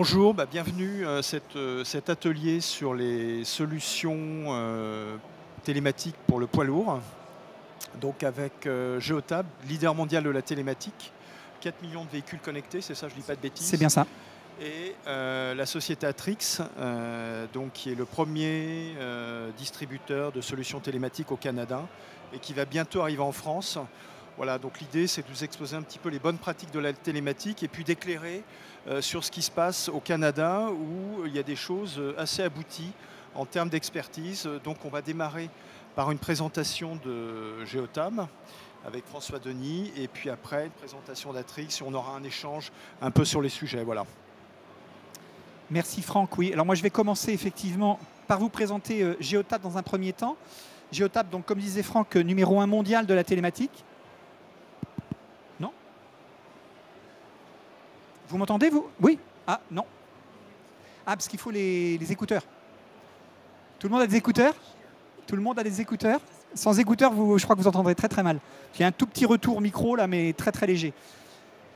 Bonjour, bienvenue à cet atelier sur les solutions télématiques pour le poids lourd. Donc avec Geotab, leader mondial de la télématique, 4 millions de véhicules connectés, c'est ça, je ne dis pas de bêtises. C'est bien ça. Et la société Atrix, donc, qui est le premier distributeur de solutions télématiques au Canada et qui va bientôt arriver en France. Voilà, donc l'idée c'est de vous exposer un petit peu les bonnes pratiques de la télématique et puis d'éclairer sur ce qui se passe au Canada où il y a des choses assez abouties en termes d'expertise. Donc on va démarrer par une présentation de Geotab avec François Denis et puis après une présentation d'Atrix et on aura un échange un peu sur les sujets. Voilà. Merci Franck. Oui, alors moi je vais commencer effectivement par vous présenter Geotab dans un premier temps. Geotab, donc comme disait Franck, numéro 1 mondial de la télématique. Non? Vous m'entendez, vous? Oui? Ah, non. Ah, parce qu'il faut les écouteurs. Tout le monde a des écouteurs? Tout le monde a des écouteurs? Sans écouteurs, je crois que vous entendrez très très mal. Il y a un tout petit retour micro là, mais très très léger.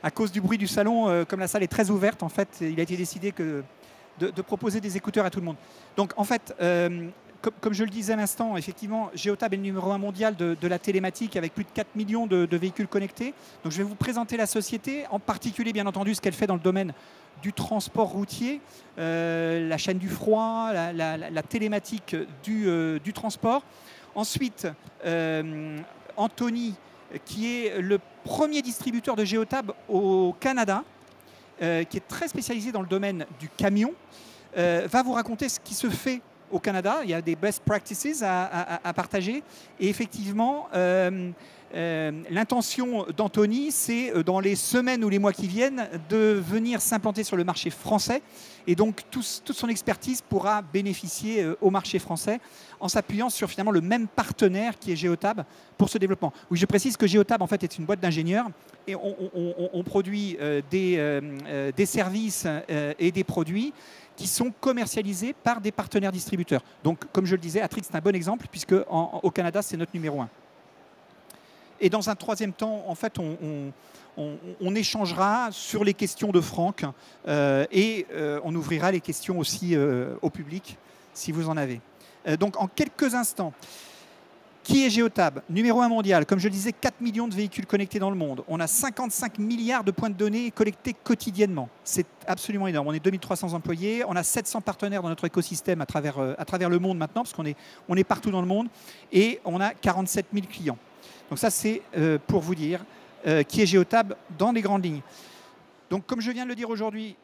À cause du bruit du salon, comme la salle est très ouverte, en fait, il a été décidé de proposer des écouteurs à tout le monde. Donc en fait, comme je le disais à l'instant, effectivement, Geotab est le numéro 1 mondial de la télématique avec plus de 4 millions de véhicules connectés. Donc je vais vous présenter la société, en particulier bien entendu ce qu'elle fait dans le domaine du transport routier, la chaîne du froid, la télématique du transport. Ensuite, Anthony, qui est le premier distributeur de Geotab au Canada, qui est très spécialisé dans le domaine du camion, va vous raconter ce qui se fait au Canada. Il y a des best practices à partager. Et effectivement, l'intention d'Anthony, c'est dans les semaines ou les mois qui viennent de venir s'implanter sur le marché français. Et donc, toute son expertise pourra bénéficier au marché français en s'appuyant sur finalement le même partenaire qui est Geotab pour ce développement. Oui, je précise que Geotab en fait est une boîte d'ingénieurs et on produit des services et des produits qui sont commercialisés par des partenaires distributeurs. Donc, comme je le disais, Atrix est un bon exemple puisque au Canada, c'est notre numéro 1. Et dans un troisième temps, en fait, on échangera sur les questions de Franck et on ouvrira les questions aussi au public si vous en avez. Donc, en quelques instants, qui est Geotab? Numéro 1 mondial. Comme je le disais, 4 millions de véhicules connectés dans le monde. On a 55 milliards de points de données collectés quotidiennement. C'est absolument énorme. On est 2300 employés. On a 700 partenaires dans notre écosystème à travers le monde maintenant, parce qu'on est partout dans le monde. Et on a 47 000 clients. Donc ça, c'est pour vous dire qui est Geotab dans les grandes lignes. Donc, comme je viens de le dire aujourd'hui,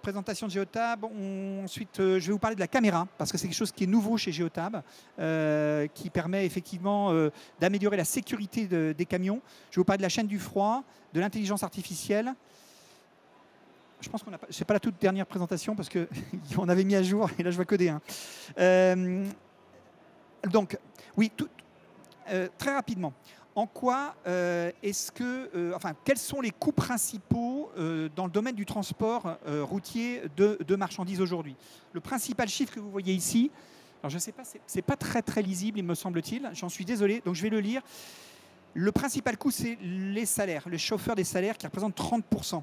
présentation de Geotab. Ensuite, je vais vous parler de la caméra, parce que c'est quelque chose qui est nouveau chez Geotab, qui permet effectivement d'améliorer la sécurité des camions. Je vais vous parler de la chaîne du froid, de l'intelligence artificielle. Je pense qu'on n'a pas... C'est pas la toute dernière présentation, parce qu'on avait mis à jour, et là, je vois que des 1. Donc, oui, très rapidement. En quoi quels sont les coûts principaux dans le domaine du transport routier de marchandises aujourd'hui? Le principal chiffre que vous voyez ici, alors je ne sais pas, c'est pas très très lisible, il me semble-t-il. J'en suis désolé, donc je vais le lire. Le principal coût, c'est les salaires, les chauffeurs des salaires qui représentent 30%.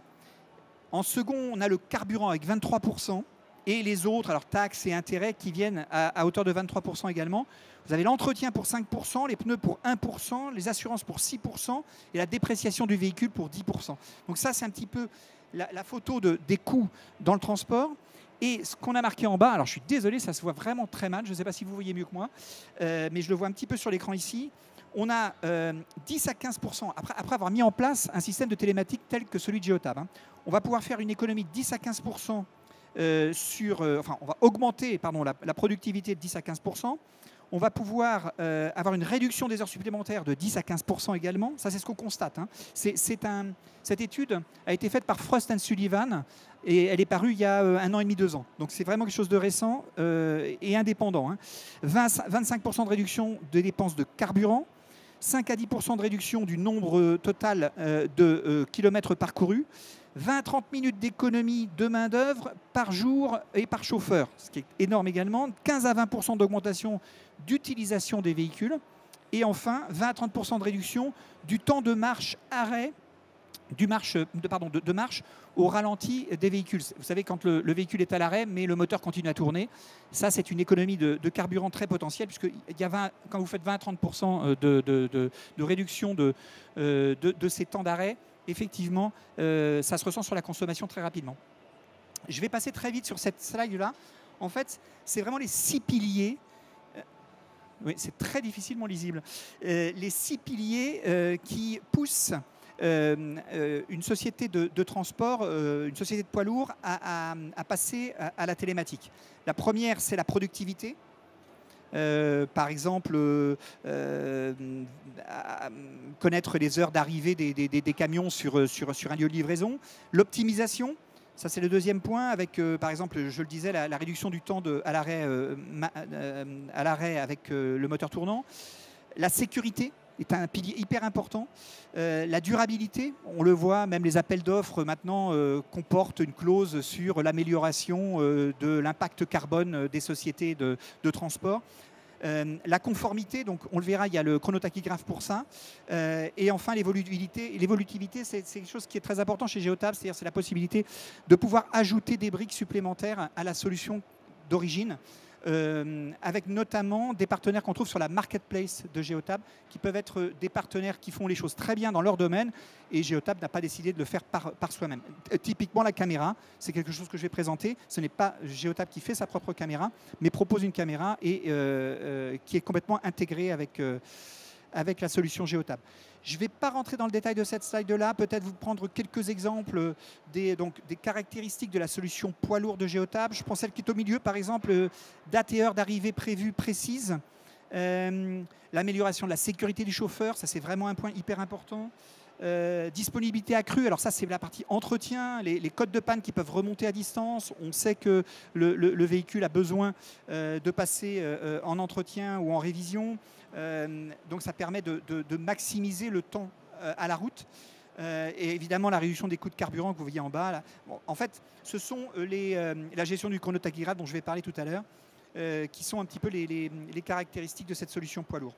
En second, on a le carburant avec 23%. Et les autres, alors taxes et intérêts, qui viennent à hauteur de 23% également. Vous avez l'entretien pour 5%, les pneus pour 1%, les assurances pour 6% et la dépréciation du véhicule pour 10%. Donc ça, c'est un petit peu la photo des coûts dans le transport. Et ce qu'on a marqué en bas, alors je suis désolé, ça se voit vraiment très mal, je ne sais pas si vous voyez mieux que moi, mais je le vois un petit peu sur l'écran ici. On a 10 à 15%, après avoir mis en place un système de télématique tel que celui de Geotab, on va pouvoir faire une économie de 10 à 15%. On va augmenter la productivité de 10 à 15%. On va pouvoir avoir une réduction des heures supplémentaires de 10 à 15% également. Ça, c'est ce qu'on constate. Cette étude a été faite par Frost & Sullivan et elle est parue il y a 1 an et demi, 2 ans. Donc, c'est vraiment quelque chose de récent et indépendant. 25% de réduction des dépenses de carburant, 5 à 10% de réduction du nombre total de kilomètres parcourus, 20 à 30 minutes d'économie de main-d'œuvre par jour et par chauffeur, ce qui est énorme également, 15 à 20% d'augmentation d'utilisation des véhicules, et enfin 20 à 30% de réduction du temps de marche-arrêt de marche au ralenti des véhicules. Vous savez, quand le véhicule est à l'arrêt, mais le moteur continue à tourner, ça c'est une économie de carburant très potentielle, puisque quand vous faites 20 à 30% de réduction de ces temps d'arrêt, effectivement, ça se ressent sur la consommation très rapidement. Je vais passer très vite sur cette slide-là. En fait, c'est vraiment les 6 piliers. Oui, c'est très difficilement lisible. Les 6 piliers qui poussent une société de transport, une société de poids lourds à passer à la télématique. La première, c'est la productivité. Par exemple, connaître les heures d'arrivée des camions sur un lieu de livraison. L'optimisation, ça c'est le deuxième point, avec par exemple, je le disais, la réduction du temps à l'arrêt avec le moteur tournant. La sécurité est un pilier hyper important. La durabilité, on le voit, même les appels d'offres maintenant comportent une clause sur l'amélioration de l'impact carbone des sociétés de transport. La conformité, donc on le verra, il y a le chronotachygraphe pour ça. Et enfin, l'évolutivité. L'évolutivité, c'est quelque chose qui est très important chez Geotab, c'est-à-dire c'est la possibilité de pouvoir ajouter des briques supplémentaires à la solution d'origine. Avec notamment des partenaires qu'on trouve sur la marketplace de Geotab, qui peuvent être des partenaires qui font les choses très bien dans leur domaine, et Geotab n'a pas décidé de le faire par soi-même. Typiquement, la caméra, c'est quelque chose que je vais présenter. Ce n'est pas Geotab qui fait sa propre caméra, mais propose une caméra et qui est complètement intégrée avec la solution Geotab. Je ne vais pas rentrer dans le détail de cette slide-là, peut-être vous prendre quelques exemples des caractéristiques de la solution poids lourd de Geotab. Je prends celle qui est au milieu, par exemple, date et heure d'arrivée prévue précise. L'amélioration de la sécurité du chauffeur, ça c'est vraiment un point hyper important. Disponibilité accrue, alors ça c'est la partie entretien, les codes de panne qui peuvent remonter à distance. On sait que le véhicule a besoin de passer en entretien ou en révision. Donc ça permet de maximiser le temps à la route. Et évidemment la réduction des coûts de carburant que vous voyez en bas. Là. Bon, en fait, ce sont la gestion du chronotachygraphe dont je vais parler tout à l'heure, qui sont un petit peu les caractéristiques de cette solution poids lourd.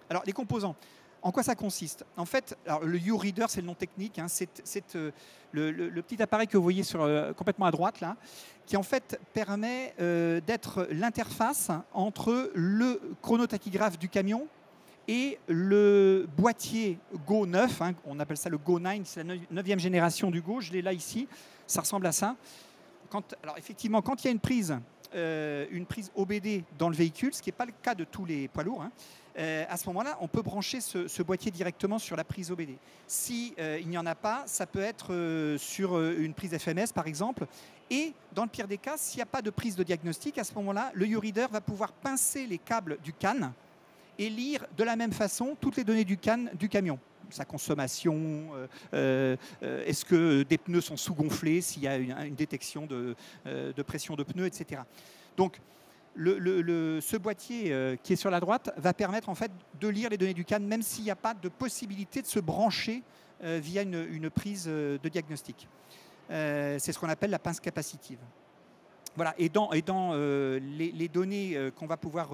Alors les composants. En quoi ça consiste? En fait, alors, le U-Reader, c'est le nom technique. Hein, c'est le petit appareil que vous voyez complètement à droite, là, qui en fait permet d'être l'interface entre le chronotachygraphe du camion et le boîtier Go 9. Hein, on appelle ça le Go 9, c'est la 9e génération du Go. Je l'ai là ici. Ça ressemble à ça. Alors effectivement, quand il y a une prise OBD dans le véhicule, ce qui n'est pas le cas de tous les poids lourds, hein, à ce moment-là, on peut brancher ce boîtier directement sur la prise OBD. Si il n'y en a pas, ça peut être sur une prise FMS par exemple. Et dans le pire des cas, s'il n'y a pas de prise de diagnostic, à ce moment-là, le U-Reader va pouvoir pincer les câbles du CAN et lire de la même façon toutes les données du CAN du camion. Sa consommation, est-ce que des pneus sont sous-gonflés, s'il y a une détection de pression de pneus, etc. Donc, ce boîtier qui est sur la droite va permettre en fait de lire les données du CAN, même s'il n'y a pas de possibilité de se brancher via une prise de diagnostic. C'est ce qu'on appelle la pince capacitive. Voilà. Et dans les données qu'on va pouvoir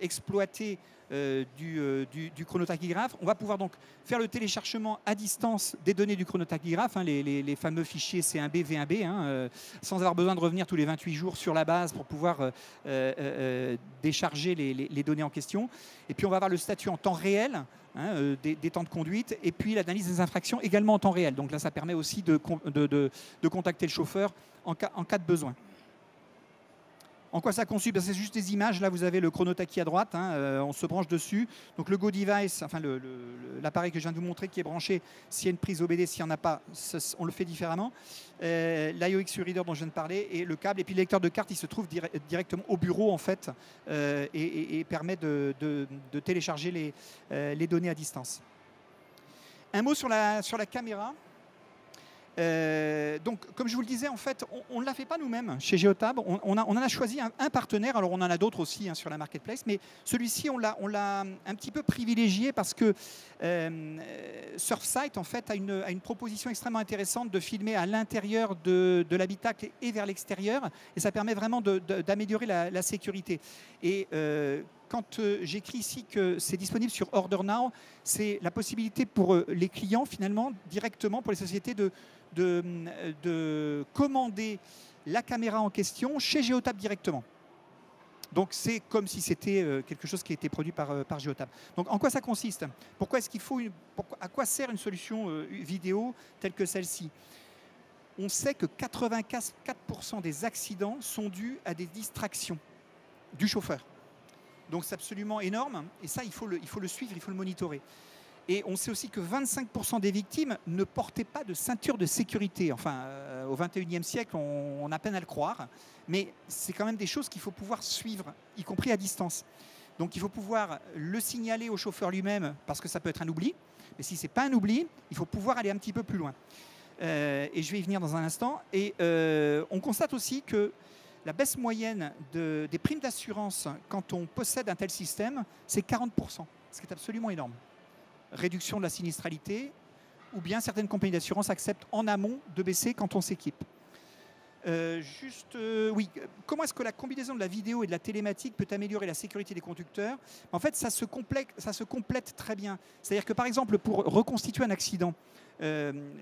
exploiter du chronotachygraphe, on va pouvoir donc faire le téléchargement à distance des données du chronotachygraphe, hein, les fameux fichiers C1B, V1B, hein, sans avoir besoin de revenir tous les 28 jours sur la base pour pouvoir décharger les données en question. Et puis on va avoir le statut en temps réel, hein, des temps de conduite, et puis l'analyse des infractions également en temps réel. Donc là, ça permet aussi de contacter le chauffeur en cas de besoin. En quoi ça consiste? C'est juste des images. Là, vous avez le chronotachy à droite. Hein, on se branche dessus. Donc le Go Device, enfin l'appareil que je viens de vous montrer qui est branché, s'il y a une prise OBD, s'il n'y en a pas, on le fait différemment. L'IOX U-Reader dont je viens de parler et le câble. Et puis le lecteur de carte, il se trouve directement au bureau en fait et permet de télécharger les données à distance. Un mot sur la caméra. Donc, comme je vous le disais, en fait, on ne la fait pas nous-mêmes chez Geotab. On en a choisi un partenaire. Alors, on en a d'autres aussi hein, sur la marketplace, mais celui-ci, on l'a un petit peu privilégié parce que Surfsight, en fait, a une proposition extrêmement intéressante de filmer à l'intérieur de l'habitacle et vers l'extérieur, et ça permet vraiment d'améliorer la sécurité. Et quand j'écris ici que c'est disponible sur Order Now, c'est la possibilité pour les clients, finalement, directement, pour les sociétés, de commander la caméra en question chez Geotab directement. Donc c'est comme si c'était quelque chose qui a été produit par Geotab. Donc en quoi ça consiste? Pourquoi est-ce qu'il faut à quoi sert une solution vidéo telle que celle-ci? On sait que 84% des accidents sont dus à des distractions du chauffeur. Donc c'est absolument énorme et ça il faut le suivre, il faut le monitorer. Et on sait aussi que 25% des victimes ne portaient pas de ceinture de sécurité. Enfin, au XXIe siècle, on a peine à le croire. Mais c'est quand même des choses qu'il faut pouvoir suivre, y compris à distance. Donc il faut pouvoir le signaler au chauffeur lui-même, parce que ça peut être un oubli. Mais si ce n'est pas un oubli, il faut pouvoir aller un petit peu plus loin. Et je vais y venir dans un instant. Et on constate aussi que la baisse moyenne des primes d'assurance quand on possède un tel système, c'est 40%, ce qui est absolument énorme. Réduction de la sinistralité, ou bien certaines compagnies d'assurance acceptent en amont de baisser quand on s'équipe. Oui, comment est-ce que la combinaison de la vidéo et de la télématique peut améliorer la sécurité des conducteurs? En fait, ça se complète très bien. C'est-à-dire que, par exemple, pour reconstituer un accident,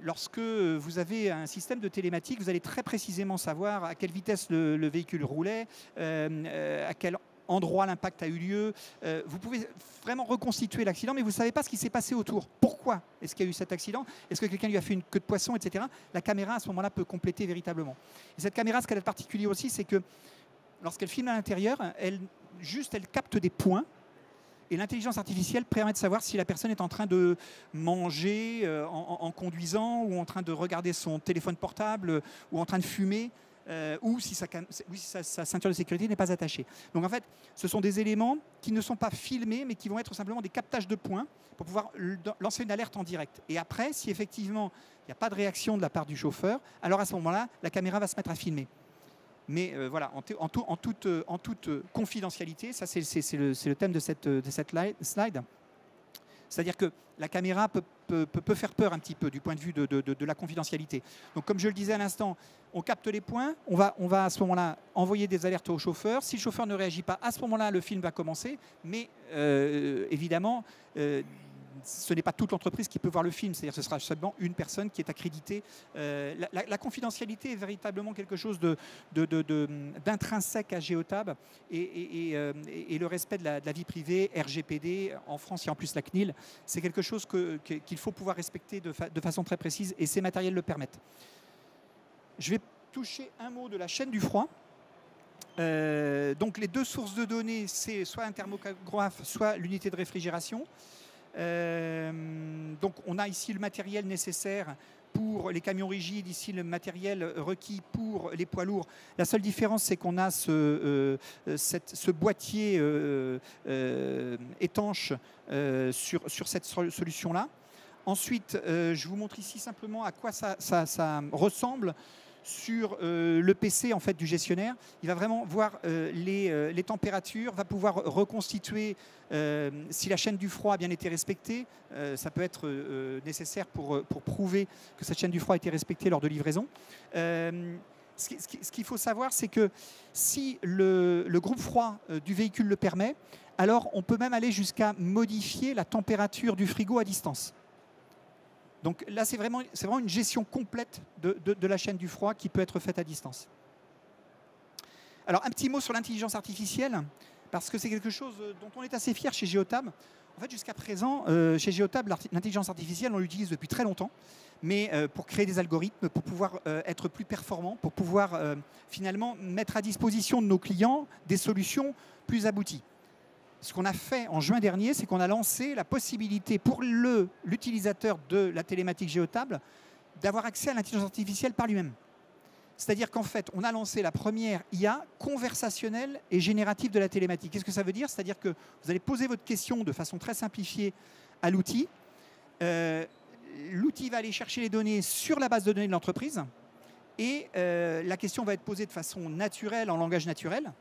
lorsque vous avez un système de télématique, vous allez très précisément savoir à quelle vitesse le véhicule roulait, à quel endroit l'impact a eu lieu. Vous pouvez vraiment reconstituer l'accident, mais vous ne savez pas ce qui s'est passé autour. Pourquoi est-ce qu'il y a eu cet accident? Est-ce que quelqu'un lui a fait une queue de poisson, etc. La caméra, à ce moment-là, peut compléter véritablement. Et cette caméra, ce qu'elle a de particulier aussi, c'est que lorsqu'elle filme à l'intérieur, elle capte des points. Et l'intelligence artificielle permet de savoir si la personne est en train de manger en conduisant, ou en train de regarder son téléphone portable, ou en train de fumer. Ou si sa ceinture de sécurité n'est pas attachée. Donc en fait, ce sont des éléments qui ne sont pas filmés, mais qui vont être simplement des captages de points pour pouvoir lancer une alerte en direct. Et après, si effectivement il n'y a pas de réaction de la part du chauffeur, alors à ce moment-là, la caméra va se mettre à filmer. Mais voilà, en toute confidentialité, ça c'est le thème de cette slide. C'est-à-dire que la caméra peut faire peur un petit peu du point de vue de la confidentialité. Donc comme je le disais à l'instant, on capte les points, on va à ce moment-là envoyer des alertes au chauffeur. Si le chauffeur ne réagit pas, à ce moment-là, le film va commencer. Mais évidemment, ce n'est pas toute l'entreprise qui peut voir le film. C'est-à-dire que ce sera seulement une personne qui est accréditée. La confidentialité est véritablement quelque chose d'intrinsèque à Geotab. Et le respect de la vie privée, RGPD, en France, il y a en plus la CNIL, c'est quelque chose qu'il faut pouvoir respecter de façon très précise. Et ces matériels le permettent. Je vais toucher un mot de la chaîne du froid. Donc les deux sources de données, c'est soit un thermographe, soit l'unité de réfrigération. Donc on a ici le matériel nécessaire pour les camions rigides, ici le matériel requis pour les poids lourds. La seule différence, c'est qu'on a ce boîtier étanche sur cette solution-là. Ensuite, je vous montre ici simplement à quoi ça ressemble sur le PC en fait, du gestionnaire. Il va vraiment voir les températures, va pouvoir reconstituer si la chaîne du froid a bien été respectée. Ça peut être nécessaire pour prouver que cette chaîne du froid a été respectée lors de livraison. Ce qu'il faut savoir, c'est que si le groupe froid du véhicule le permet, alors on peut même aller jusqu'à modifier la température du frigo à distance. Donc là, c'est vraiment une gestion complète de la chaîne du froid qui peut être faite à distance. Alors, un petit mot sur l'intelligence artificielle, parce que c'est quelque chose dont on est assez fier chez Geotab. En fait, jusqu'à présent, chez Geotab, l'intelligence artificielle, on l'utilise depuis très longtemps, mais pour créer des algorithmes, pour pouvoir être plus performant, pour pouvoir finalement mettre à disposition de nos clients des solutions plus abouties. Ce qu'on a fait en juin dernier, c'est qu'on a lancé la possibilité pour l'utilisateur de la télématique Geotab d'avoir accès à l'intelligence artificielle par lui-même. C'est-à-dire qu'en fait, on a lancé la première IA conversationnelle et générative de la télématique. Qu'est-ce que ça veut dire? C'est-à-dire que vous allez poser votre question de façon très simplifiée à l'outil. L'outil va aller chercher les données sur la base de données de l'entreprise et la question va être posée de façon naturelle, en langage naturel.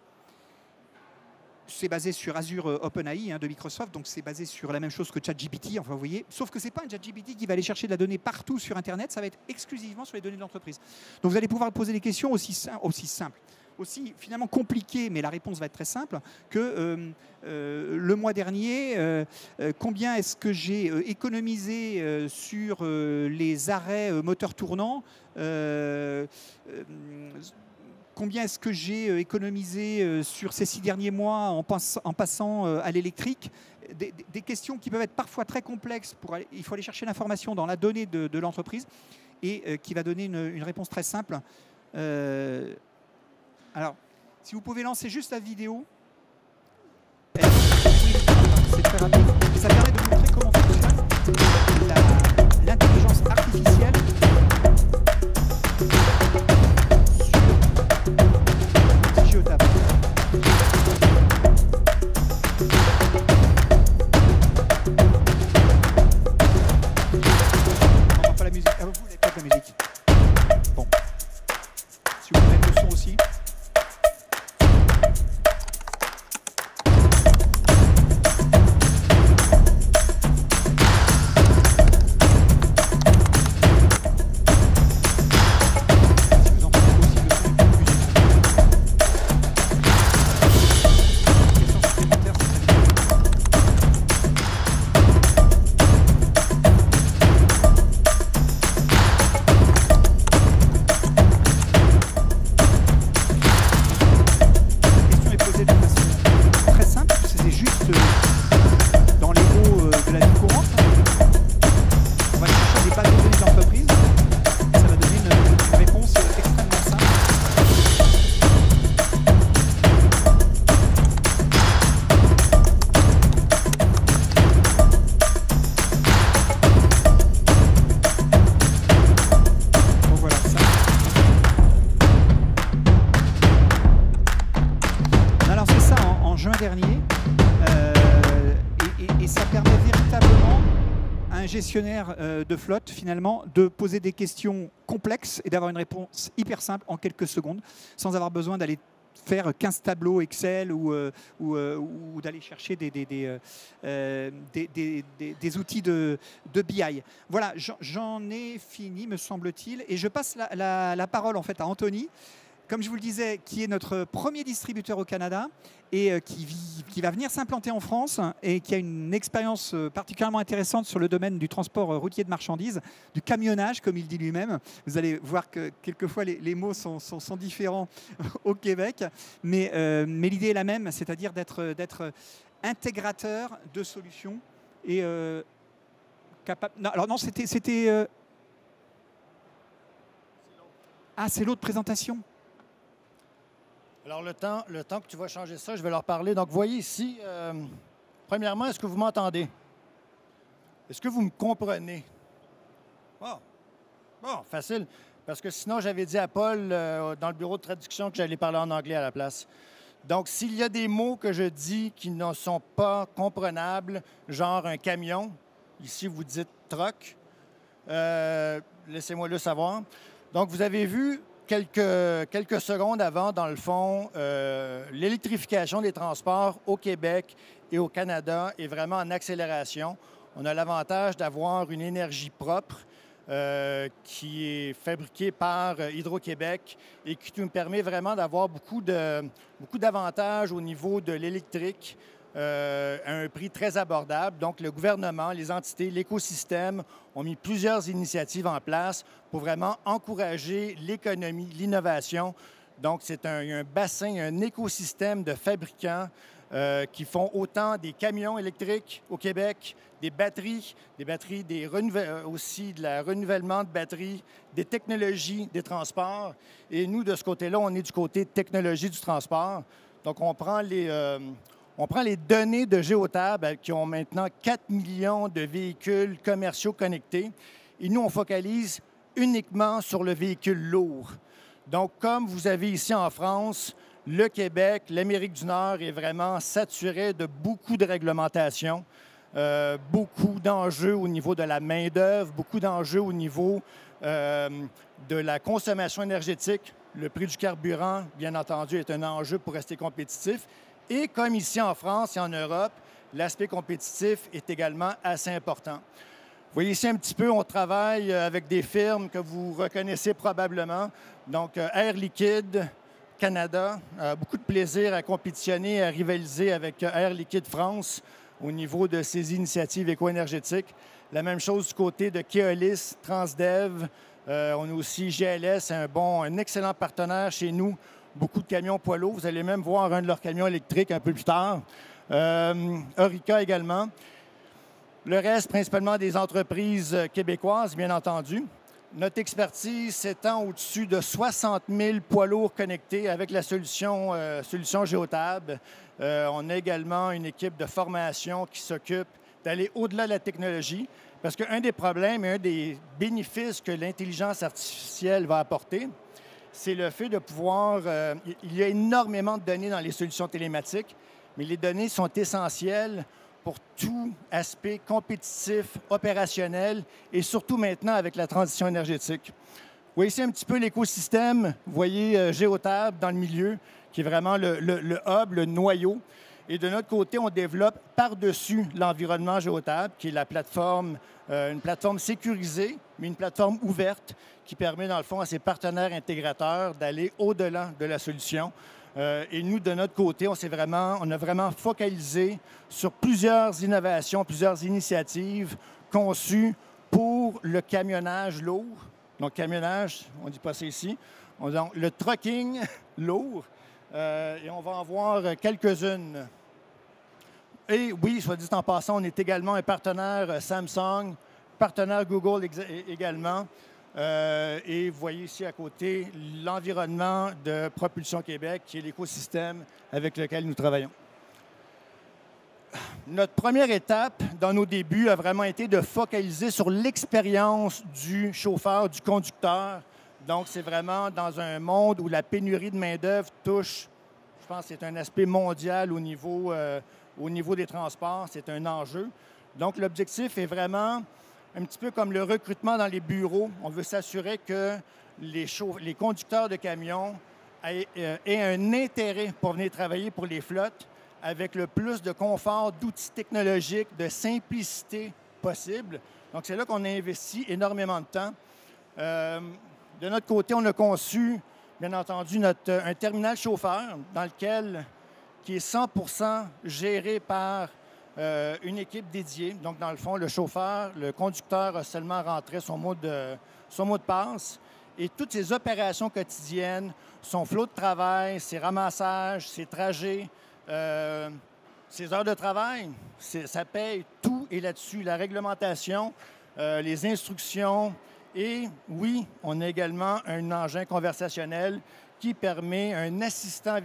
C'est basé sur Azure OpenAI de Microsoft, donc c'est basé sur la même chose que ChatGPT, enfin vous voyez. Sauf que ce n'est pas un ChatGPT qui va aller chercher de la donnée partout sur Internet, ça va être exclusivement sur les données de l'entreprise. Donc vous allez pouvoir poser des questions aussi simples, aussi finalement compliqué, mais la réponse va être très simple, que le mois dernier, combien est-ce que j'ai économisé sur les arrêts moteurs tournants, combien est-ce que j'ai économisé sur ces 6 derniers mois en passant à l'électrique. Des questions qui peuvent être parfois très complexes. Il faut aller chercher l'information dans la donnée de l'entreprise et qui va donner une réponse très simple. Alors, si vous pouvez lancer juste la vidéo. C'est très rapide. Ça permet de montrer comment fonctionne l'intelligence artificielle sur l'outil Geotab. On n'entend pas la musique. Ah, vous n'avez pas de la musique. Bon. Si vous voulez mettre le son aussi. Gestionnaire de flotte finalement de poser des questions complexes et d'avoir une réponse hyper simple en quelques secondes sans avoir besoin d'aller faire 15 tableaux Excel ou d'aller chercher des outils de BI. Voilà, j'en ai fini me semble-t-il et je passe la parole en fait à Anthony, comme je vous le disais, qui est notre premier distributeur au Canada et qui va venir s'implanter en France et qui a une expérience particulièrement intéressante sur le domaine du transport routier de marchandises, du camionnage, comme il dit lui-même. Vous allez voir que quelquefois les mots sont différents au Québec, mais l'idée est la même, c'est-à-dire d'être intégrateur de solutions et capable... Non, alors non, c'était... Ah, c'est l'autre présentation. Alors, le temps que tu vas changer ça, je vais leur parler. Donc, vous voyez ici, premièrement, est-ce que vous m'entendez? Est-ce que vous me comprenez? Bon, facile. Parce que sinon, j'avais dit à Paul, dans le bureau de traduction, que j'allais parler en anglais à la place. Donc, s'il y a des mots que je dis qui ne sont pas comprenables, genre un camion, ici, vous dites truck, laissez-moi le savoir. Donc, vous avez vu... Quelques secondes avant, dans le fond, l'électrification des transports au Québec et au Canada est vraiment en accélération. On a l'avantage d'avoir une énergie propre qui est fabriquée par Hydro-Québec et qui nous permet vraiment d'avoir beaucoup d'avantages au niveau de l'électrique à un prix très abordable. Donc, le gouvernement, les entités, l'écosystème ont mis plusieurs initiatives en place pour vraiment encourager l'économie, l'innovation. Donc, c'est un bassin, un écosystème de fabricants qui font autant des camions électriques au Québec, des batteries, aussi de la renouvellement de batteries, des technologies, des transports. Et nous, de ce côté-là, on est du côté technologie du transport. Donc, on prend les données de Geotab qui ont maintenant 4 millions de véhicules commerciaux connectés. Et nous, on focalise uniquement sur le véhicule lourd. Donc, comme vous avez ici en France, le Québec, l'Amérique du Nord est vraiment saturé de beaucoup de réglementations, beaucoup d'enjeux au niveau de la main-d'œuvre, beaucoup d'enjeux au niveau de la consommation énergétique. Le prix du carburant, bien entendu, est un enjeu pour rester compétitif. Et comme ici en France et en Europe, l'aspect compétitif est également assez important. Vous voyez ici un petit peu, on travaille avec des firmes que vous reconnaissez probablement. Donc, Air Liquide, Canada a beaucoup de plaisir à compétitionner et à rivaliser avec Air Liquide France au niveau de ses initiatives éco-énergétiques. La même chose du côté de Keolis, Transdev. On a aussi GLS, un excellent partenaire chez nous. Beaucoup de camions poids lourds. Vous allez même voir un de leurs camions électriques un peu plus tard. Orica également. Le reste, principalement des entreprises québécoises, bien entendu. Notre expertise s'étend au-dessus de 60 000 poids lourds connectés avec la solution Géotab. On a également une équipe de formation qui s'occupe d'aller au-delà de la technologie, parce qu'un des problèmes et un des bénéfices que l'intelligence artificielle va apporter, c'est le fait de pouvoir... il y a énormément de données dans les solutions télématiques, mais les données sont essentielles pour tout aspect compétitif, opérationnel et surtout maintenant avec la transition énergétique. Vous voyez ici un petit peu l'écosystème. Vous voyez Géotab dans le milieu, qui est vraiment le hub, le noyau. Et de notre côté, on développe par-dessus l'environnement Géotab, qui est la plateforme, une plateforme sécurisée, mais une plateforme ouverte qui permet, dans le fond, à ses partenaires intégrateurs d'aller au-delà de la solution. Et nous, de notre côté, on a vraiment focalisé sur plusieurs innovations, plusieurs initiatives conçues pour le camionnage lourd. Donc, camionnage, on ne dit pas ça ici. Donc, le trucking lourd. Et on va en voir quelques-unes. Et oui, soit dit en passant, on est également un partenaire Samsung, partenaire Google également. Et vous voyez ici à côté l'environnement de Propulsion Québec, qui est l'écosystème avec lequel nous travaillons. Notre première étape dans nos débuts a vraiment été de focaliser sur l'expérience du chauffeur, du conducteur. Donc, c'est vraiment dans un monde où la pénurie de main-d'œuvre touche, je pense que c'est un aspect mondial au niveau des transports, c'est un enjeu. Donc, l'objectif est vraiment un petit peu comme le recrutement dans les bureaux. On veut s'assurer que les conducteurs de camions aient un intérêt pour venir travailler pour les flottes avec le plus de confort, d'outils technologiques, de simplicité possible. Donc, c'est là qu'on a investi énormément de temps. De notre côté, on a conçu, bien entendu, un terminal chauffeur qui est 100 % géré par une équipe dédiée. Donc, dans le fond, le chauffeur, le conducteur a seulement rentré son mot de passe. Et toutes ses opérations quotidiennes, son flot de travail, ses ramassages, ses trajets, ses heures de travail, ça paye, tout est là-dessus. La réglementation, les instructions. Et oui, on a également un engin conversationnel qui permet un assistant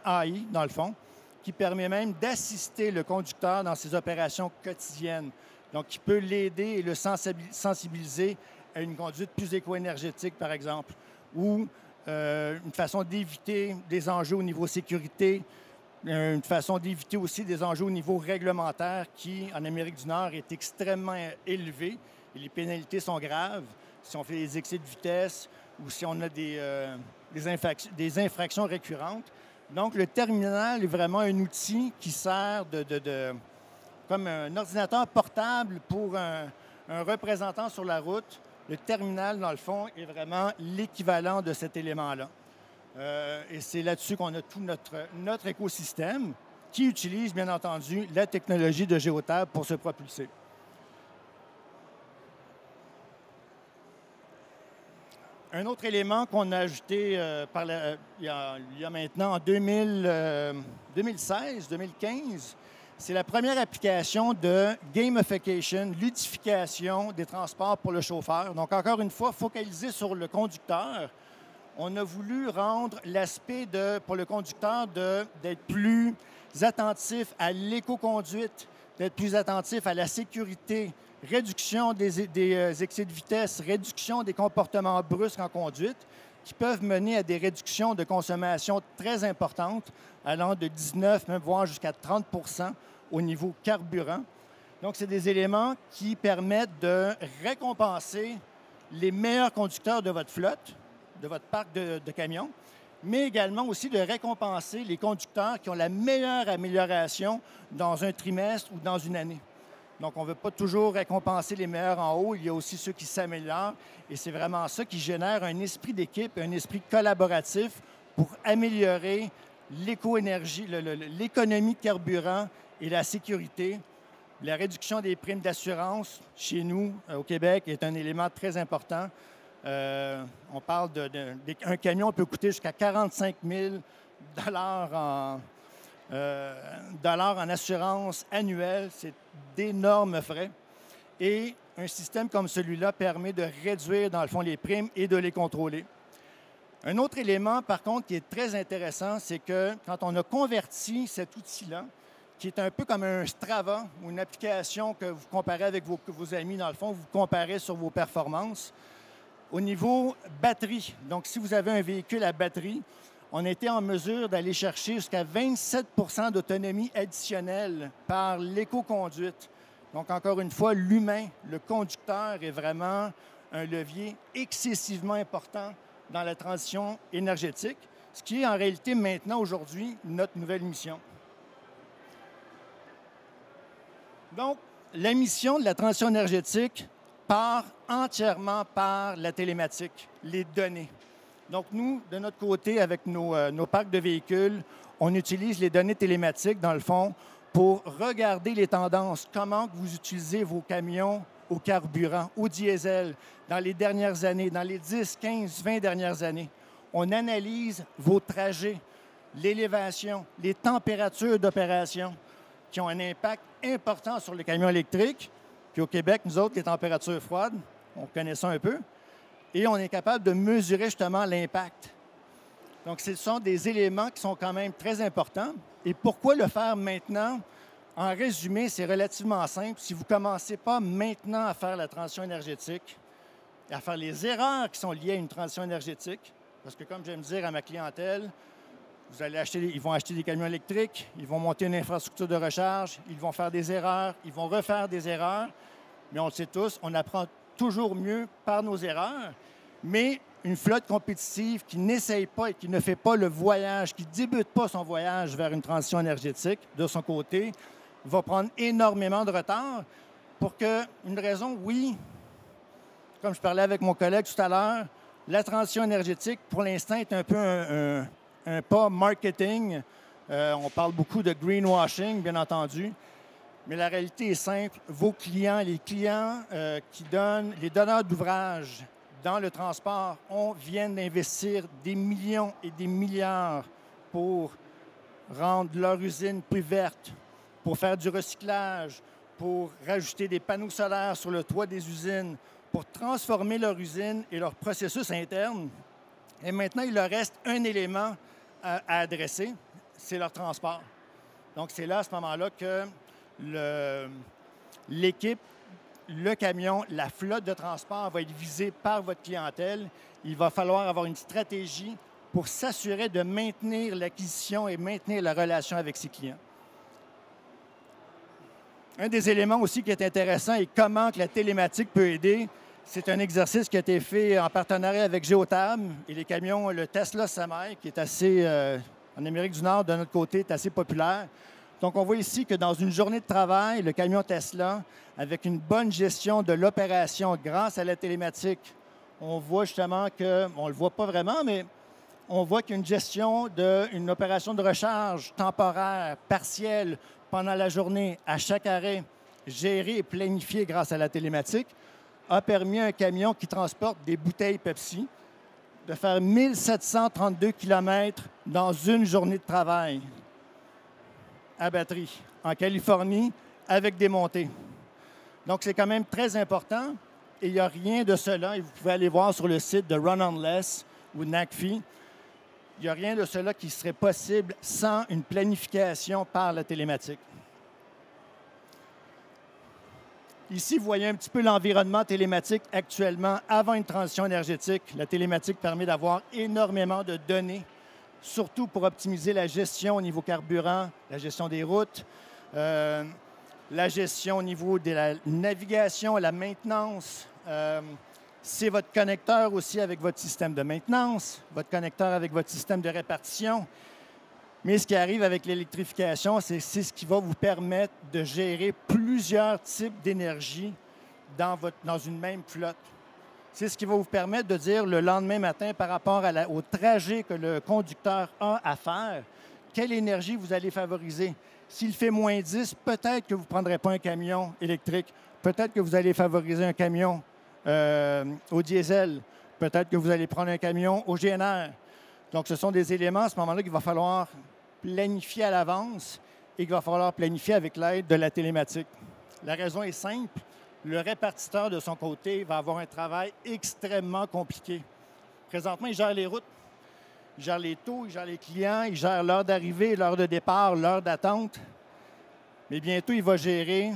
AI, dans le fond, qui permet même d'assister le conducteur dans ses opérations quotidiennes. Donc, qui peut l'aider et le sensibiliser à une conduite plus éco-énergétique, par exemple, ou une façon d'éviter des enjeux au niveau sécurité, une façon d'éviter aussi des enjeux au niveau réglementaire qui, en Amérique du Nord, est extrêmement élevé et les pénalités sont graves si on fait des excès de vitesse ou si on a des infractions récurrentes. Donc, le terminal est vraiment un outil qui sert comme un ordinateur portable pour un représentant sur la route. Le terminal, dans le fond, est vraiment l'équivalent de cet élément-là. Et c'est là-dessus qu'on a tout notre écosystème qui utilise, bien entendu, la technologie de Géotab pour se propulser. Un autre élément qu'on a ajouté il y a maintenant en 2016, 2015, c'est la première application de gamification, ludification des transports pour le chauffeur. Donc, encore une fois, focalisé sur le conducteur. On a voulu rendre l'aspect pour le conducteur d'être plus attentif à l'éco-conduite, d'être plus attentif à la sécurité, réduction des excès de vitesse, réduction des comportements brusques en conduite, qui peuvent mener à des réductions de consommation très importantes, allant de 19, même voire jusqu'à 30 % au niveau carburant. Donc, c'est des éléments qui permettent de récompenser les meilleurs conducteurs de votre flotte, de votre parc de camions, mais également aussi de récompenser les conducteurs qui ont la meilleure amélioration dans un trimestre ou dans une année. Donc, on ne veut pas toujours récompenser les meilleurs en haut. Il y a aussi ceux qui s'améliorent. Et c'est vraiment ça qui génère un esprit d'équipe, un esprit collaboratif pour améliorer l'éco-énergie, l'économie de carburant et la sécurité. La réduction des primes d'assurance chez nous, au Québec, est un élément très important. On parle d'un camion peut coûter jusqu'à 45 000 dollars en assurance annuelle. C'est d'énormes frais. Et un système comme celui-là permet de réduire, dans le fond, les primes et de les contrôler. Un autre élément, par contre, qui est très intéressant, c'est que quand on a converti cet outil-là, qui est un peu comme un Strava ou une application que vous comparez avec vos amis, dans le fond, vous comparez sur vos performances. Au niveau batterie, donc si vous avez un véhicule à batterie, on était en mesure d'aller chercher jusqu'à 27 % d'autonomie additionnelle par l'éco-conduite. Donc, encore une fois, l'humain, le conducteur est vraiment un levier excessivement important dans la transition énergétique, ce qui est en réalité maintenant, aujourd'hui, notre nouvelle mission. Donc, la mission de la transition énergétique part entièrement par la télématique, les données. Donc, nous, de notre côté, avec nos parcs de véhicules, on utilise les données télématiques, dans le fond, pour regarder les tendances, comment vous utilisez vos camions au carburant, au diesel, dans les dernières années, dans les 10, 15, 20 dernières années. On analyse vos trajets, l'élévation, les températures d'opération qui ont un impact important sur les camions électriques. Puis au Québec, nous autres, les températures froides, on connaît ça un peu. Et on est capable de mesurer justement l'impact. Donc, ce sont des éléments qui sont quand même très importants. Et pourquoi le faire maintenant? En résumé, c'est relativement simple. Si vous ne commencez pas maintenant à faire la transition énergétique, à faire les erreurs qui sont liées à une transition énergétique, parce que comme j'aime dire à ma clientèle, ils vont acheter des camions électriques, ils vont monter une infrastructure de recharge, ils vont faire des erreurs, ils vont refaire des erreurs. Mais on le sait tous, on apprend toujours mieux par nos erreurs. Mais une flotte compétitive qui n'essaye pas et qui ne fait pas le voyage, qui ne débute pas son voyage vers une transition énergétique, de son côté, va prendre énormément de retard pour une raison, oui, comme je parlais avec mon collègue tout à l'heure, la transition énergétique, pour l'instant, est un peu un pas marketing. On parle beaucoup de greenwashing, bien entendu. Mais la réalité est simple. Vos clients, les clients les donneurs d'ouvrages dans le transport, viennent d'investir des millions et des milliards pour rendre leur usine plus verte, pour faire du recyclage, pour rajouter des panneaux solaires sur le toit des usines, pour transformer leur usine et leur processus interne. Et maintenant, il leur reste un élément à adresser, c'est leur transport. Donc, c'est là, à ce moment-là, que l'équipe, le camion, la flotte de transport va être visée par votre clientèle. Il va falloir avoir une stratégie pour s'assurer de maintenir l'acquisition et maintenir la relation avec ses clients. Un des éléments aussi qui est intéressant et comment que la télématique peut aider, c'est un exercice qui a été fait en partenariat avec Geotab et les camions, le Tesla Semi, qui est assez, en Amérique du Nord, de notre côté, est assez populaire. Donc, on voit ici que dans une journée de travail, le camion Tesla, avec une bonne gestion de l'opération grâce à la télématique, on voit justement que, on ne le voit pas vraiment, mais on voit qu'une gestion d'une opération de recharge temporaire, partielle, pendant la journée, à chaque arrêt, gérée et planifiée grâce à la télématique, a permis à un camion qui transporte des bouteilles Pepsi de faire 1732 km dans une journée de travail à batterie, en Californie, avec des montées. Donc, c'est quand même très important et il n'y a rien de cela. Et vous pouvez aller voir sur le site de Run on Less ou NACFI. Il n'y a rien de cela qui serait possible sans une planification par la télématique. Ici, vous voyez un petit peu l'environnement télématique actuellement avant une transition énergétique. La télématique permet d'avoir énormément de données, surtout pour optimiser la gestion au niveau carburant, la gestion des routes, la gestion au niveau de la navigation, la maintenance. C'est votre connecteur aussi avec votre système de maintenance, votre connecteur avec votre système de répartition. Mais ce qui arrive avec l'électrification, c'est ce qui va vous permettre de gérer plusieurs types d'énergie dans une même flotte. C'est ce qui va vous permettre de dire le lendemain matin par rapport au trajet que le conducteur a à faire, quelle énergie vous allez favoriser. S'il fait moins 10, peut-être que vous ne prendrez pas un camion électrique. Peut-être que vous allez favoriser un camion au diesel. Peut-être que vous allez prendre un camion au GNR. Donc, ce sont des éléments à ce moment-là qu'il va falloir planifier à l'avance et qu'il va falloir planifier avec l'aide de la télématique. La raison est simple. Le répartiteur, de son côté, va avoir un travail extrêmement compliqué. Présentement, il gère les routes, il gère les taux, il gère les clients, il gère l'heure d'arrivée, l'heure de départ, l'heure d'attente. Mais bientôt, il va gérer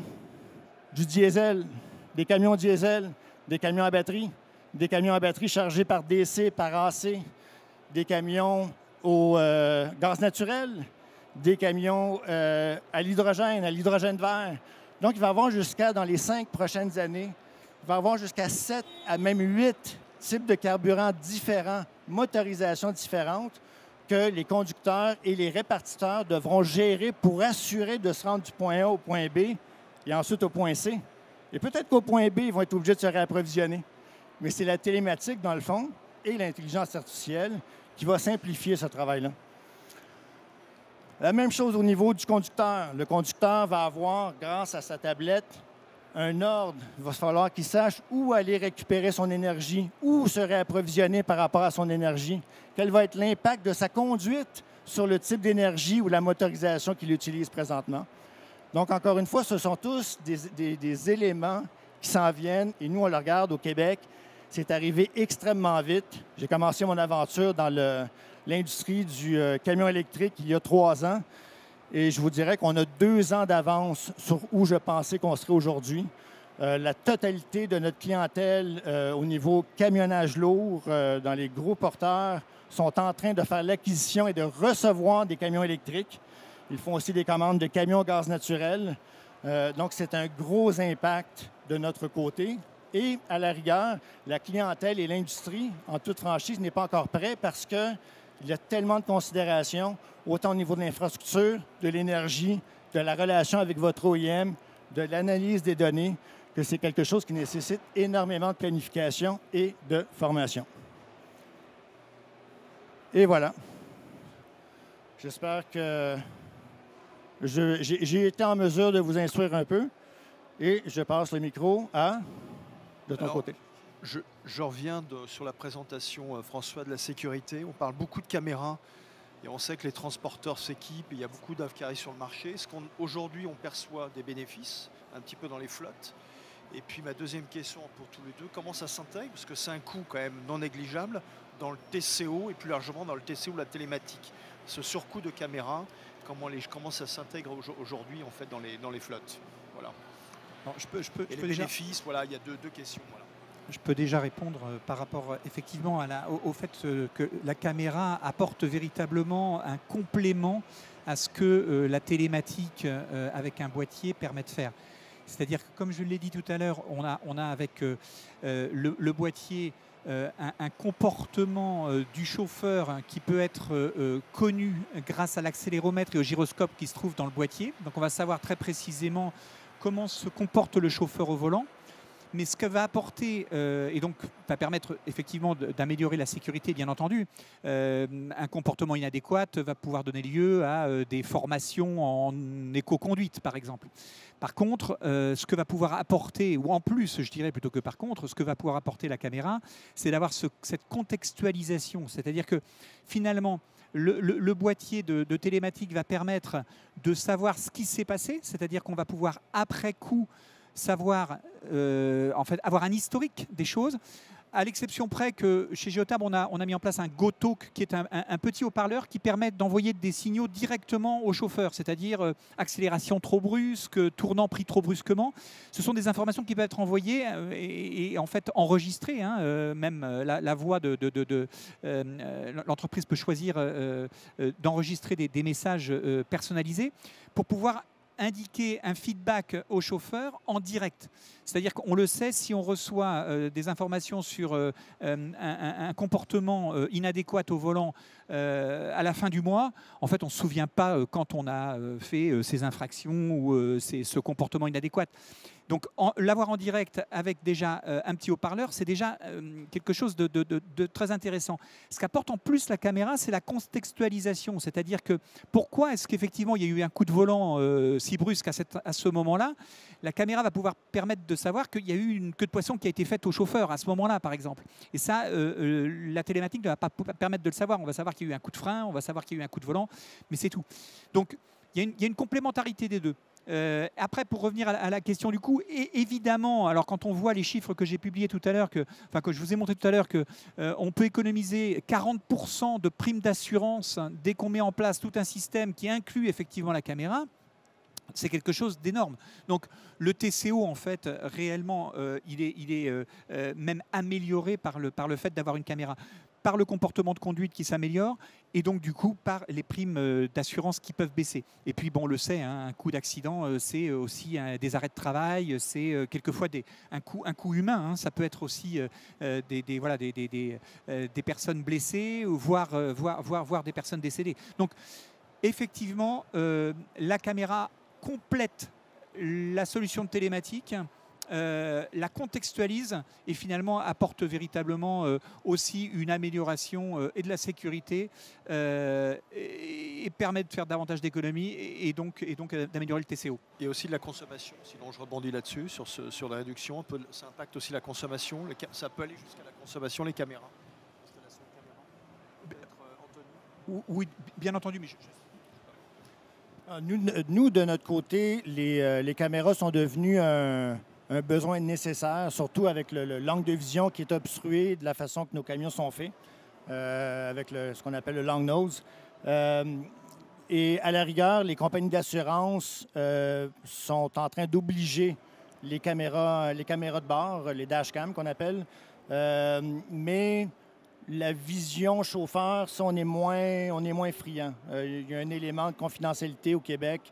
du diesel, des camions diesel, des camions à batterie, des camions à batterie chargés par DC, par AC, des camions au gaz naturel, des camions à l'hydrogène vert. Donc, il va y avoir dans les 5 prochaines années, il va y avoir jusqu'à 7 à même 8 types de carburants différents, motorisations différentes, que les conducteurs et les répartiteurs devront gérer pour assurer de se rendre du point A au point B et ensuite au point C. Et peut-être qu'au point B, ils vont être obligés de se réapprovisionner. Mais c'est la télématique, dans le fond, et l'intelligence artificielle qui va simplifier ce travail-là. La même chose au niveau du conducteur. Le conducteur va avoir, grâce à sa tablette, un ordre. Il va falloir qu'il sache où aller récupérer son énergie, où se réapprovisionner par rapport à son énergie. Quel va être l'impact de sa conduite sur le type d'énergie ou la motorisation qu'il utilise présentement. Donc, encore une fois, ce sont tous des éléments qui s'en viennent et nous, on le regarde au Québec. C'est arrivé extrêmement vite. J'ai commencé mon aventure dans l'industrie du camion électrique il y a 3 ans. Et je vous dirais qu'on a 2 ans d'avance sur où je pensais qu'on serait aujourd'hui. La totalité de notre clientèle au niveau camionnage lourd, dans les gros porteurs, sont en train de faire l'acquisition et de recevoir des camions électriques. Ils font aussi des commandes de camions gaz naturel. Donc, c'est un gros impact de notre côté. Et à la rigueur, la clientèle et l'industrie, en toute franchise, n'est pas encore prêt parce qu'il y a tellement de considérations, autant au niveau de l'infrastructure, de l'énergie, de la relation avec votre OEM, de l'analyse des données, que c'est quelque chose qui nécessite énormément de planification et de formation. Et voilà. J'espère que j'ai été en mesure de vous instruire un peu. Et je passe le micro à... de ton côté. Je reviens sur la présentation, François, de la sécurité. On parle beaucoup de caméras et on sait que les transporteurs s'équipent. Il y a beaucoup d'œuvres qui arrivent sur le marché. Est-ce qu'aujourd'hui, on perçoit des bénéfices un petit peu dans les flottes? Et puis ma deuxième question pour tous les deux, comment ça s'intègre? Parce que c'est un coût quand même non négligeable dans le TCO et plus largement dans le TCO de la télématique. Ce surcoût de caméras, comment ça s'intègre aujourd'hui en fait dans les flottes? Voilà. Alors, je peux les bénéfices, voilà, il y a deux questions. Voilà. Je peux déjà répondre par rapport effectivement au fait que la caméra apporte véritablement un complément à ce que la télématique avec un boîtier permet de faire. C'est-à-dire que, comme je l'ai dit tout à l'heure, on a avec le boîtier un comportement du chauffeur qui peut être connu grâce à l'accéléromètre et au gyroscope qui se trouve dans le boîtier. Donc on va savoir très précisément comment se comporte le chauffeur au volant. Mais ce que va apporter, et donc va permettre effectivement d'améliorer la sécurité, bien entendu, un comportement inadéquat va pouvoir donner lieu à des formations en éco-conduite, par exemple. Par contre, ce que va pouvoir apporter, ou en plus, je dirais plutôt que par contre, ce que va pouvoir apporter la caméra, c'est d'avoir cette contextualisation. C'est-à-dire que finalement, le boîtier de télématique va permettre de savoir ce qui s'est passé, c'est-à-dire qu'on va pouvoir, après coup, savoir, en fait, avoir un historique des choses, à l'exception près que chez Geotab, on a mis en place un GoTalk, qui est un petit haut-parleur qui permet d'envoyer des signaux directement au chauffeur, c'est-à-dire accélération trop brusque, tournant pris trop brusquement. Ce sont des informations qui peuvent être envoyées et en fait enregistrées. Même la voix l'entreprise peut choisir d'enregistrer des messages personnalisés pour pouvoir indiquer un feedback au chauffeur en direct. C'est-à-dire qu'on le sait, si on reçoit des informations sur un comportement inadéquat au volant à la fin du mois, en fait, on ne se souvient pas quand on a fait ces infractions ou ce comportement inadéquat. Donc l'avoir en direct avec déjà un petit haut-parleur, c'est déjà quelque chose de très intéressant. Ce qu'apporte en plus la caméra, c'est la contextualisation. C'est-à-dire que pourquoi est-ce qu'effectivement il y a eu un coup de volant si brusque à ce moment-là? La caméra va pouvoir permettre de savoir qu'il y a eu une queue de poisson qui a été faite au chauffeur à ce moment-là, par exemple. Et ça, la télématique ne va pas permettre de le savoir. On va savoir qu'il y a eu un coup de frein, on va savoir qu'il y a eu un coup de volant, mais c'est tout. Donc il y a une complémentarité des deux. Après, pour revenir à la question du coût, et évidemment, alors quand on voit les chiffres que j'ai publiés tout à l'heure, que je vous ai montré tout à l'heure, qu'on peut économiser 40% de primes d'assurance dès qu'on met en place tout un système qui inclut effectivement la caméra, c'est quelque chose d'énorme. Donc le TCO, en fait, réellement, il est même amélioré par le fait d'avoir une caméra, par le comportement de conduite qui s'améliore et donc du coup par les primes d'assurance qui peuvent baisser. Et puis bon, on le sait, hein, un coup d'accident, c'est aussi des arrêts de travail, c'est quelquefois un coût humain. Hein. Ça peut être aussi des personnes blessées, voire des personnes décédées. Donc effectivement, la caméra complète la solution de télématique, la contextualise et finalement apporte véritablement aussi une amélioration et de la sécurité et permet de faire davantage d'économies et donc d'améliorer le TCO. Et aussi de la consommation, sinon je rebondis là-dessus, sur la réduction, ça impacte aussi la consommation, ça peut aller jusqu'à la consommation, les caméras. Oui, bien entendu, mais Nous, de notre côté, les caméras sont devenues un besoin nécessaire, surtout avec l'angle de vision qui est obstrué de la façon que nos camions sont faits, avec ce qu'on appelle le long nose. Et à la rigueur, les compagnies d'assurance sont en train d'obliger les caméras de bord, les dashcams qu'on appelle, mais la vision chauffeur, ça, on est moins friand. Il y a un élément de confidentialité au Québec,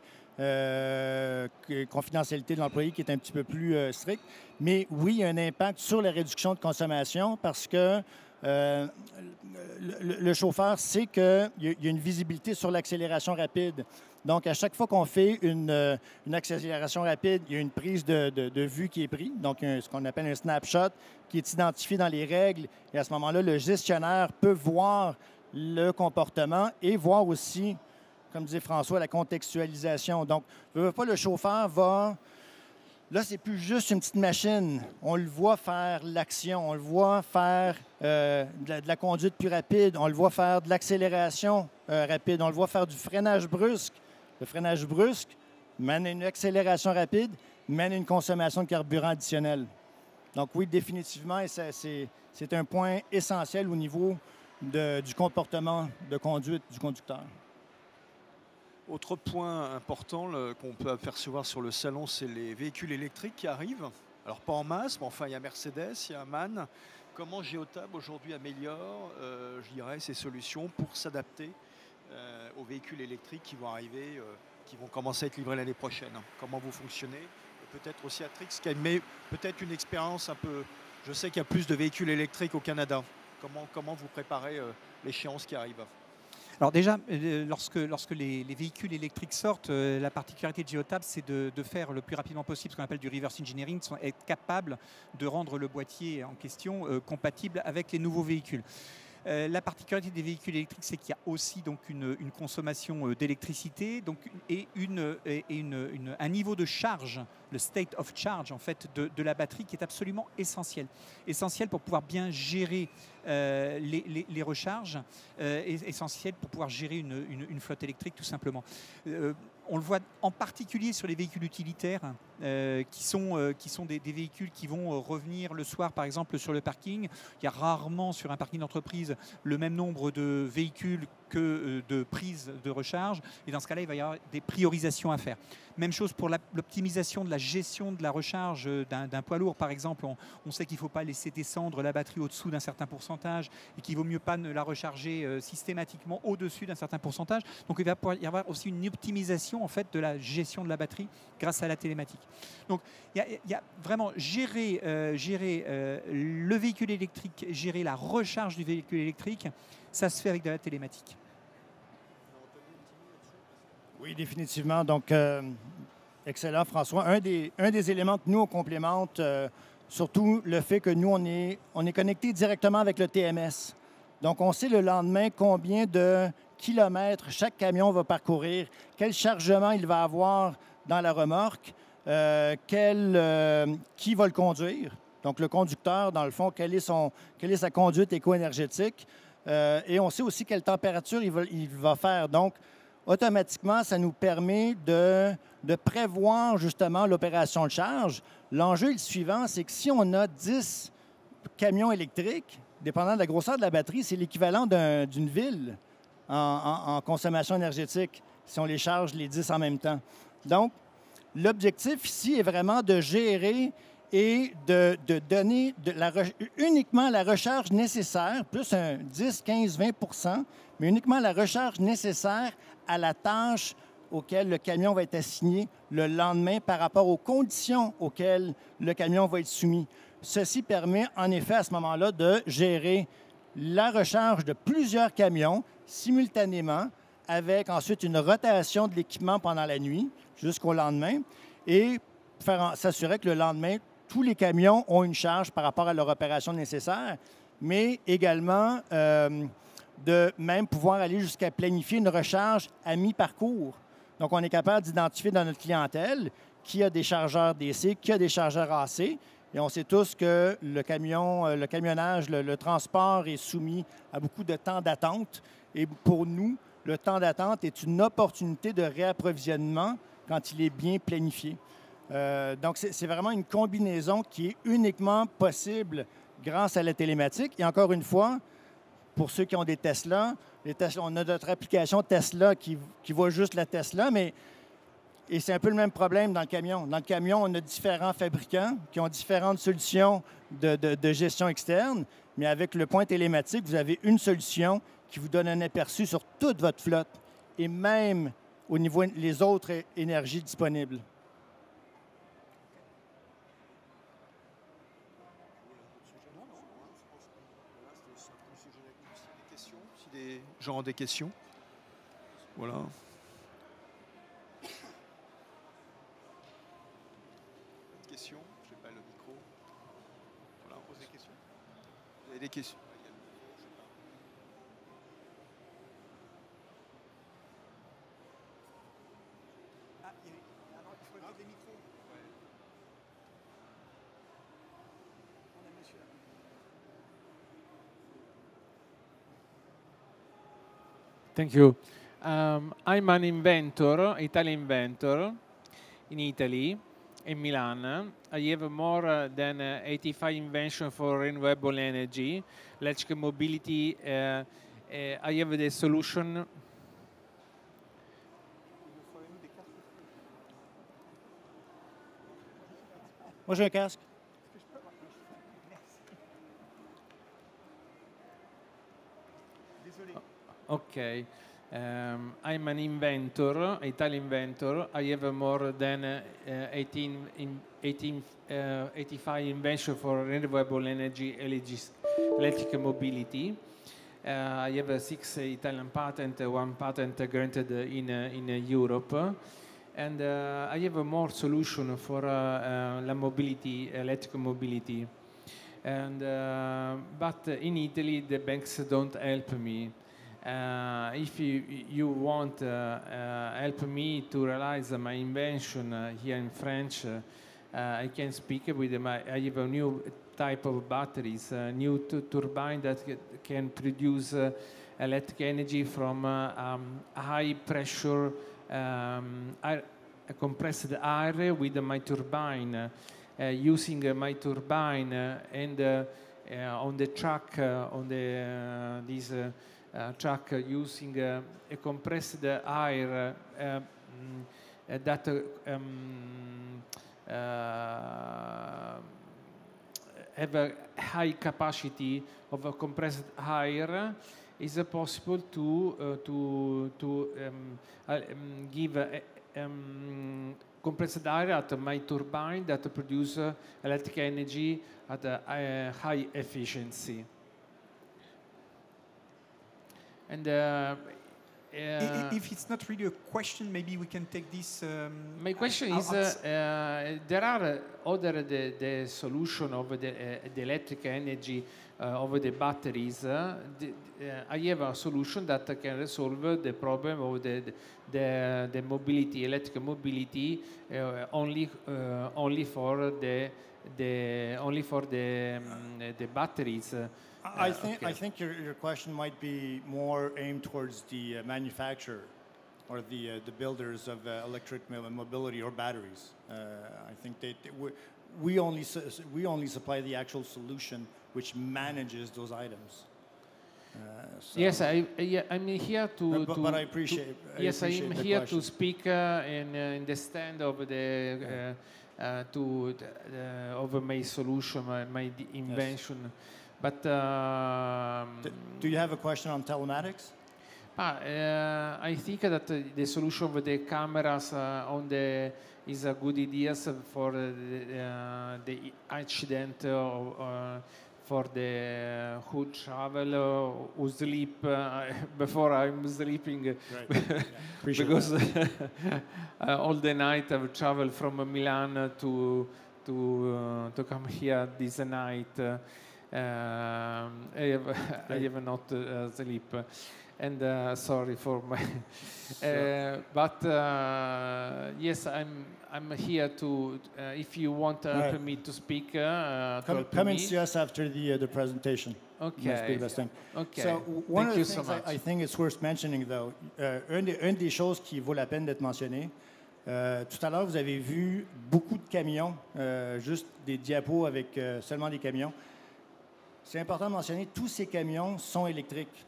confidentialité de l'employé qui est un petit peu plus strict. Mais oui, il y a un impact sur la réduction de consommation parce que le chauffeur sait qu'il y a une visibilité sur l'accélération rapide. Donc, à chaque fois qu'on fait une accélération rapide, il y a une prise de vue qui est prise, donc ce qu'on appelle un snapshot, qui est identifié dans les règles. Et à ce moment-là, le gestionnaire peut voir le comportement et voir aussi, comme disait François, la contextualisation. Donc, le chauffeur va... Là, c'est plus juste une petite machine. On le voit faire l'action, on le voit faire de la conduite plus rapide, on le voit faire de l'accélération rapide, on le voit faire du freinage brusque. Le freinage brusque mène à une accélération rapide, mène à une consommation de carburant additionnelle. Donc oui, définitivement, et c'est un point essentiel au niveau du comportement de conduite du conducteur. Autre point important qu'on peut apercevoir sur le salon, c'est les véhicules électriques qui arrivent. Alors pas en masse, mais enfin il y a Mercedes, il y a MAN. Comment Geotab aujourd'hui améliore, je dirais, ces solutions pour s'adapter aux véhicules électriques qui vont arriver, qui vont commencer à être livrés l'année prochaine? Comment vous fonctionnez? Et peut-être aussi Atrix qui a peut-être une expérience un peu... Je sais qu'il y a plus de véhicules électriques au Canada. Comment vous préparez l'échéance qui arrive? Alors déjà, lorsque les véhicules électriques sortent, la particularité de Geotab, c'est de faire le plus rapidement possible ce qu'on appelle du reverse engineering, être capable de rendre le boîtier en question compatible avec les nouveaux véhicules. La particularité des véhicules électriques, c'est qu'il y a aussi donc une consommation d'électricité et un niveau de charge, le state of charge en fait, de la batterie qui est absolument essentiel. Essentiel pour pouvoir bien gérer les recharges, essentiel pour pouvoir gérer une flotte électrique tout simplement. On le voit en particulier sur les véhicules utilitaires qui sont des véhicules qui vont revenir le soir par exemple sur le parking. Il y a rarement sur un parking d'entreprise le même nombre de véhicules que de prises de recharge et dans ce cas-là il va y avoir des priorisations à faire. Même chose pour l'optimisation de la gestion de la recharge d'un poids lourd par exemple. On sait qu'il ne faut pas laisser descendre la batterie au-dessous d'un certain pourcentage et qu'il vaut mieux pas ne la recharger systématiquement au-dessus d'un certain pourcentage. Donc il va pouvoir y avoir aussi une optimisation en fait de la gestion de la batterie grâce à la télématique. Donc il y a vraiment gérer le véhicule électrique, gérer la recharge du véhicule électrique, ça se fait avec de la télématique. Oui, définitivement. Donc, Excellent, François. Un des éléments que nous, on complémente, surtout le fait que nous, on est connecté directement avec le TMS. Donc, on sait le lendemain combien de kilomètres chaque camion va parcourir, quel chargement il va avoir dans la remorque, qui va le conduire. Donc, le conducteur, dans le fond, quelle est sa conduite éco-énergétique. Et on sait aussi quelle température il va faire. Donc, automatiquement, ça nous permet de prévoir justement l'opération de charge. L'enjeu est le suivant, c'est que si on a 10 camions électriques, dépendant de la grosseur de la batterie, c'est l'équivalent d'une ville en consommation énergétique, si on les charge les 10 en même temps. Donc, l'objectif ici est vraiment de gérer et de donner uniquement la recharge nécessaire, plus un 10, 15, 20 mais uniquement la recharge nécessaire à la tâche auquel le camion va être assigné le lendemain par rapport aux conditions auxquelles le camion va être soumis. Ceci permet en effet à ce moment-là de gérer la recharge de plusieurs camions simultanément avec ensuite une rotation de l'équipement pendant la nuit jusqu'au lendemain et s'assurer que le lendemain, tous les camions ont une charge par rapport à leur opération nécessaire, mais également de même pouvoir aller jusqu'à planifier une recharge à mi-parcours. Donc, on est capable d'identifier dans notre clientèle qui a des chargeurs DC, qui a des chargeurs AC. Et on sait tous que le camionnage, le transport est soumis à beaucoup de temps d'attente. Et pour nous, le temps d'attente est une opportunité de réapprovisionnement quand il est bien planifié. Donc, c'est vraiment une combinaison qui est uniquement possible grâce à la télématique. Et encore une fois, pour ceux qui ont des Tesla, on a notre application Tesla qui voit juste la Tesla, et c'est un peu le même problème dans le camion. Dans le camion, on a différents fabricants qui ont différentes solutions de gestion externe, mais avec le point télématique, vous avez une solution qui vous donne un aperçu sur toute votre flotte et même au niveau des autres énergies disponibles. Des gens ont des questions. Voilà. Questions? Je n'ai pas le micro. Voilà, on pose des questions. Vous avez des questions? Il faut des micros. On a monsieur là. Thank you. I'm an inventor, Italian inventor, in Italy, in Milan. I have more than 85 inventions for renewable energy, electric mobility. I have the solution. Moi, j'ai un casque. Okay. I'm an inventor, Italian inventor. I have more than 85 inventions for renewable energy, electric mobility. I have 6 Italian patents, 1 patent granted in Europe. And I have more solution for la mobility, electric mobility. And, but in Italy, the banks don't help me. If you want help me to realize my invention here in French, I can speak with I have a new type of batteries, a new turbine that can produce electric energy from high pressure compressed air with my turbine. Using my turbine and on the truck, on this truck using a compressed air that have a high capacity of a compressed air, is possible to give compressed air at my turbine that produce electric energy at a high efficiency. And If it's not really a question, maybe we can take this. My question is, there are other the solution of the electric energy of the batteries. I have a solution that can resolve the problem of the mobility, electric mobility, only for the batteries. I think your question might be more aimed towards the manufacturer or the builders of electric mobility or batteries. I think we only supply the actual solution which manages those items. Yes, I'm here to. But I appreciate. Yes, I'm here to speak in the stand of the of my solution, my invention. Yes. But do you have a question on telematics? I think that the solution with the cameras on the is a good idea for the accident for the who travel who sleep before I'm sleeping. Right. Because all the night I've traveled from Milan to come here this night. I have not sleep, and sorry for my. But yes, I'm here to. If you want right. me to speak, come and see us after the presentation. Okay. Okay. So one of the things I think it's worth mentioning, though, une des choses qui vaut la peine d'être mentionnée. Tout à l'heure, vous avez vu beaucoup de camions, juste des diapos avec seulement des camions. C'est important de mentionner, tous ces camions sont électriques.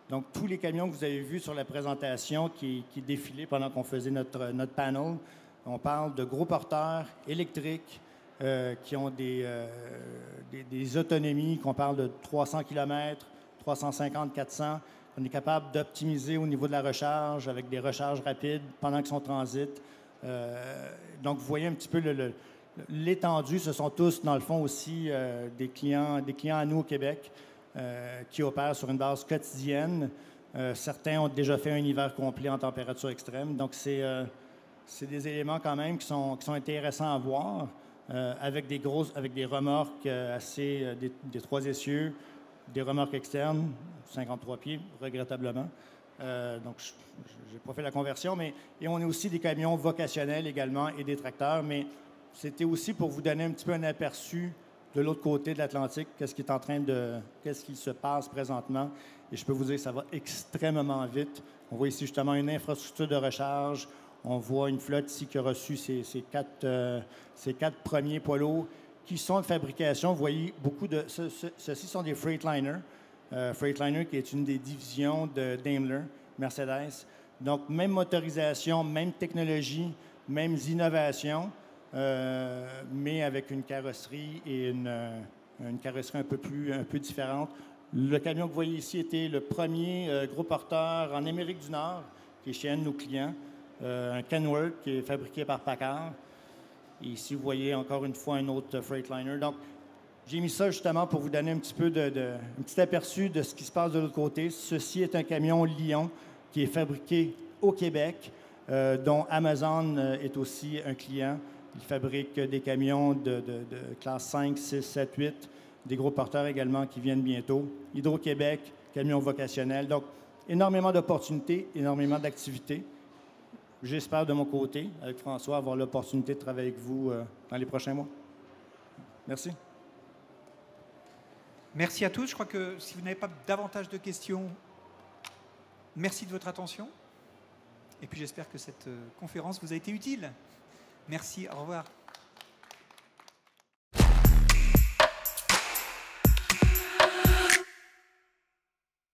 Donc, tous les camions que vous avez vus sur la présentation qui défilaient pendant qu'on faisait notre panel, on parle de gros porteurs électriques qui ont des autonomies, qu'on parle de 300 km, 350, 400. On est capable d'optimiser au niveau de la recharge avec des recharges rapides pendant qu'ils sont en transit. Donc, vous voyez un petit peu l'étendue. Ce sont tous, dans le fond, aussi des clients à nous au Québec qui opèrent sur une base quotidienne. Certains ont déjà fait un hiver complet en température extrême. Donc, c'est des éléments quand même qui sont intéressants à voir avec des remorques des 3 essieux, des remorques externes, 53 pieds, regrettablement. Donc, je n'ai pas fait la conversion, et on a aussi des camions vocationnels également et des tracteurs, mais c'était aussi pour vous donner un petit peu un aperçu de l'autre côté de l'Atlantique, qu'est-ce qui se passe présentement. Et je peux vous dire que ça va extrêmement vite. On voit ici justement une infrastructure de recharge. On voit une flotte ici qui a reçu ces 4 premiers poids lourds qui sont de fabrication. Vous voyez, ceux-ci sont des Freightliner. Freightliner qui est une des divisions de Daimler, Mercedes. Donc, même motorisation, même technologie, mêmes innovations. Mais avec une carrosserie et une carrosserie un peu différente. Le camion que vous voyez ici était le premier gros porteur en Amérique du Nord, qui est chez un de nos clients, un Kenworth qui est fabriqué par Packard. Et ici, vous voyez encore une fois un autre Freightliner. Donc, j'ai mis ça justement pour vous donner un petit peu un petit aperçu de ce qui se passe de l'autre côté. Ceci est un camion Lion qui est fabriqué au Québec, dont Amazon est aussi un client. Ils fabriquent des camions de classe 5, 6, 7, 8, des gros porteurs également qui viennent bientôt. Hydro-Québec, camions vocationnels. Donc, énormément d'opportunités, énormément d'activités. J'espère de mon côté, avec François, avoir l'opportunité de travailler avec vous dans les prochains mois. Merci. Merci à tous. Je crois que si vous n'avez pas davantage de questions, merci de votre attention. Et puis j'espère que cette conférence vous a été utile. Merci, au revoir.